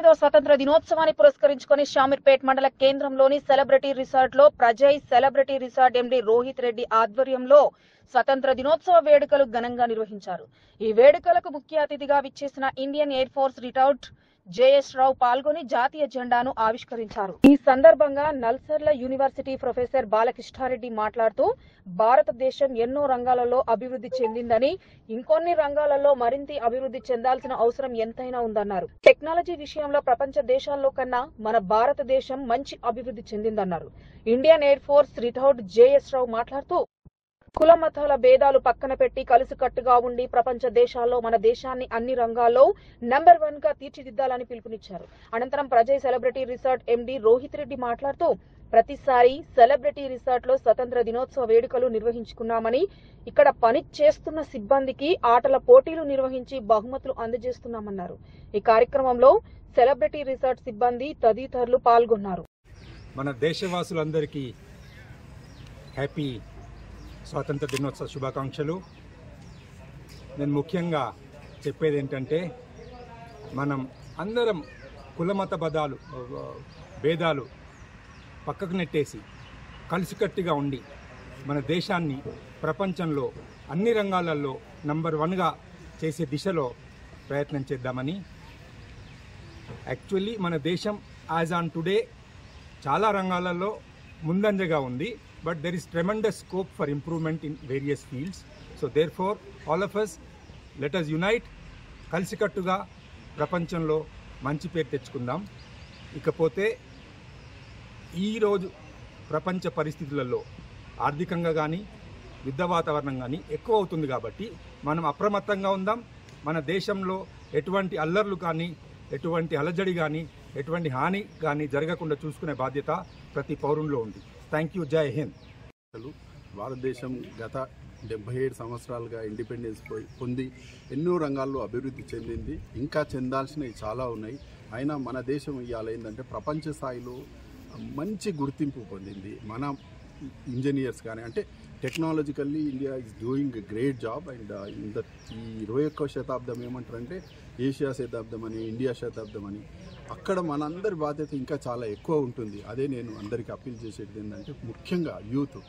వ స్వతంత్ర దినోత్సవాన్ని పురస్కరించుకుని షామీర్పేట్ మండల కేంద్రంలోని సెలబ్రిటీ రిసార్ట్ లో Prajay celebrity resort MD Rohit Reddy ఆధ్వర్యంలో స్వతంత్ర దినోత్సవ వేడుకలు ఘనంగా నిర్వహించారు. ఈ వేడుకలకు ముఖ్య అతిథిగా విచ్చేసిన Indian air force retired JS Rao పాల్గొని జాతీయ జెండాను ఆవిష్కరించారు. ఈ సందర్భంగా నల్సర్ల యూనివర్సిటీ ప్రొఫెసర్ బాలకృష్ణారెడ్డి మాట్లాడుతూ భారతదేశం ఎన్నో రంగాలలో అభివృద్ధి చెందిందని, ఇంకొన్ని రంగాలలో మరింత అభివృద్ధి చెందాల్సిన అవసరం ఎంతైనా ఉందన్నారు. టెక్నాలజీ విషయంలో ప్రపంచ దేశాల్లో కన్నా మన భారతదేశం మంచి అభివృద్ధి చెందిందన్నారు. Indian air force retired JS Rao మాట్లాడుతూ కుల మతాల భేదాలు పక్కన పెట్టి కలిసికట్టుగా ఉండి ప్రపంచ దేశాల్లో మన దేశాన్ని అన్ని రంగాల్లో నంబర్ 1 గా తీర్చిదిద్దాలని పిలుపునిచ్చారు. అనంతరం Prajay celebrity resort MD Rohit Reddy మాట్లాడుతూ ప్రతిసారి సెలబ్రిటీ రిసార్ట్ లో స్వతంత్ర దినోత్సవ వేడుకలు నిర్వహించుకున్నామని, ఇక్కడ పని చేస్తున్న సిబ్బందికి ఆటల పోటీలు నిర్వహించి బహుమతులు అందజేస్తున్నామన్నారు. ఈ కార్యక్రమంలో సెలబ్రిటీ రిసార్ట్ సిబ్బంది తదితరులు పాల్గొన్నారు. మన దేశవాసులందరికీ హ్యాపీ స్వాతంత్ర దినోత్సవ శుభాకాంక్షలు. నేను ముఖ్యంగా చెప్పేది ఏంటంటే, మనం అందరం కులమత భేదాలు పక్కకు నెట్టేసి కలిసికట్టుగా ఉండి మన దేశాన్ని ప్రపంచంలో అన్ని రంగాలలో నంబర్ 1గా చేసే దిశలో ప్రయత్నం చేద్దామని. యాక్చువల్లీ మన దేశం యాజ్ ఆన్ టుడే చాలా రంగాలలో ముందంజగా ఉంది. But there is tremendous scope for improvement in various fields. So therefore, all of us, let us unite. కలిసికట్టుగా ప్రపంచంలో మంచి పేరు తెచ్చుకుందాం. ఇకపోతే ఈరోజు ప్రపంచ పరిస్థితులలో ఆర్థికంగా కానీ యుద్ధ వాతావరణం కానీ ఎక్కువ అవుతుంది కాబట్టి మనం అప్రమత్తంగా ఉందాం. మన దేశంలో ఎటువంటి అల్లర్లు కానీ, ఎటువంటి అలజడి కానీ, ఎటువంటి హాని కానీ జరగకుండా చూసుకునే బాధ్యత ప్రతి పౌరునిలో ఉంది. Thank you. జై హింద్. భారతదేశం గత 77 సంవత్సరాలుగా ఇండిపెండెన్స్ పొంది ఎన్నో రంగాల్లో అభివృద్ధి చెందింది. ఇంకా చెందాల్సినవి చాలా ఉన్నాయి. అయినా మన దేశం ఇవాళ ఏంటంటే ప్రపంచ స్థాయిలో మంచి గుర్తింపు పొందింది. మన ఇంజనీర్స్ కానీ, అంటే technologically India is doing a great job. And ఈ 21వ శతాబ్దం ఏమంటారంటే ఏషియా శతాబ్దం అని, ఇండియా శతాబ్దం అని. అక్కడ మనందరి బాధ్యత ఇంకా చాలా ఎక్కువ ఉంటుంది. అదే నేను అందరికీ అప్పీల్ చేసేది ఏంటంటే, ముఖ్యంగా యూత్,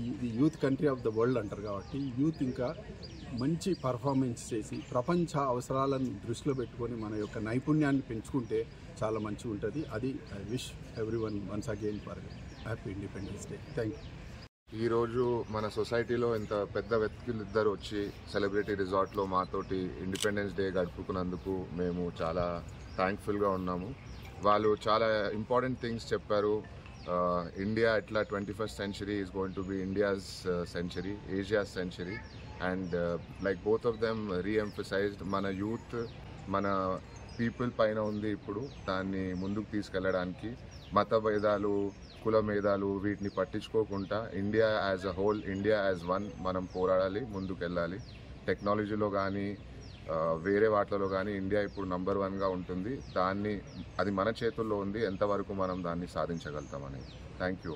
ఇది youth country of the world అంటారు కాబట్టి యూత్ ఇంకా మంచి పర్ఫార్మెన్స్ చేసి ప్రపంచ అవసరాలను దృష్టిలో పెట్టుకొని మన యొక్క నైపుణ్యాన్ని పెంచుకుంటే చాలా మంచిగా ఉంటుంది. అది I wish everyone once again for happy independence day. Thank you. ఈరోజు మన సొసైటీలో ఇంత పెద్ద వ్యక్తులు ఇద్దరు వచ్చి సెలబ్రిటీ రిసార్ట్లో మాతోటి ఇండిపెండెన్స్ డే గడుపుకున్నందుకు మేము చాలా థ్యాంక్ఫుల్గా ఉన్నాము. వాళ్ళు చాలా ఇంపార్టెంట్ థింగ్స్ చెప్పారు. ఇండియా ఎట్లా 21st century is going to be India's century, Asia's century. And like both of them reemphasized మన యూత్ మన పీపుల్ పైన ఉంది. ఇప్పుడు దాన్ని ముందుకు తీసుకెళ్ళడానికి మత భేదాలు, కుల భేదాలు వీటిని పట్టించుకోకుండా India as a whole, India as one మనం పోరాడాలి, ముందుకు వెళ్ళాలి. టెక్నాలజీలో కానీ వేరే వాటిలో కానీ ఇండియా ఇప్పుడు నంబర్ 1గా ఉంటుంది. అది మన చేతుల్లో ఉంది, ఎంతవరకు మనం దాన్ని సాధించగలుగుతామని. Thank you.